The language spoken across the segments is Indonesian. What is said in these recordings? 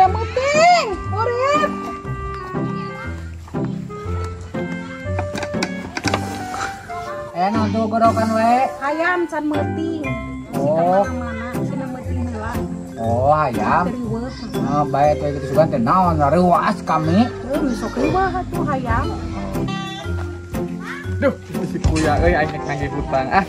Aya meeting, urip. Nanti gorokan we. Hayam can meeting. Oh. Mana cenah meeting heula. Oh, hayam. Riweuh. Bae teh kitu sugan teh naon reuas kami. Sok riweuh atuh hayam. Duh, itu si kuya euy aing nagih hutang ah.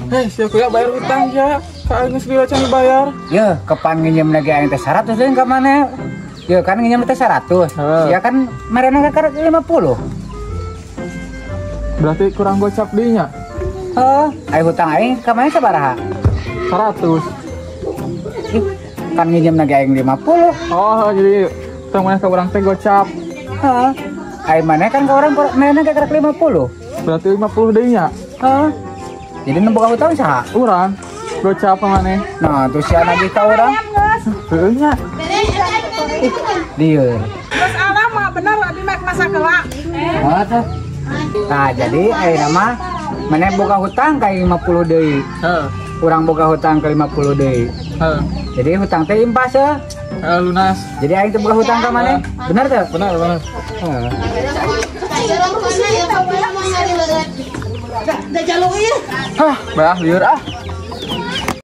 Hei, si kuya bayar hutang ya. Ka aing geus can dibayar. Ya, kepan nginjem lagi aing teh 100 deui ka mana? Ya kan nginjem teh 100. Ya kan marena ka 50. Berarti kurang gocap dinya. Aing hutang aing ka mana sabaraha? 100. Kan nginjem lagi aing 50. Oh, jadi tong mana ka urang teh gocap. Aing mana kan ka urang marena ka 50. Berarti 50 deui nya. Jadi nu boga hutang saha? Urang gocap maneh. Nah, tuh sia nagih ka urang. Heueuh nya. Dieu. Terus alam mah bener abi mek masa keula. Nah, jadi ayeuna mah mana boga hutang ka 50 deui. Urang boga hutang ke 50 deui. Jadi hutang teh impas ya. Lunas. Jadi aing teh boga hutang ka maneh. Bener teh? Benar. Da jaluk ieu. Bah, lieur ah.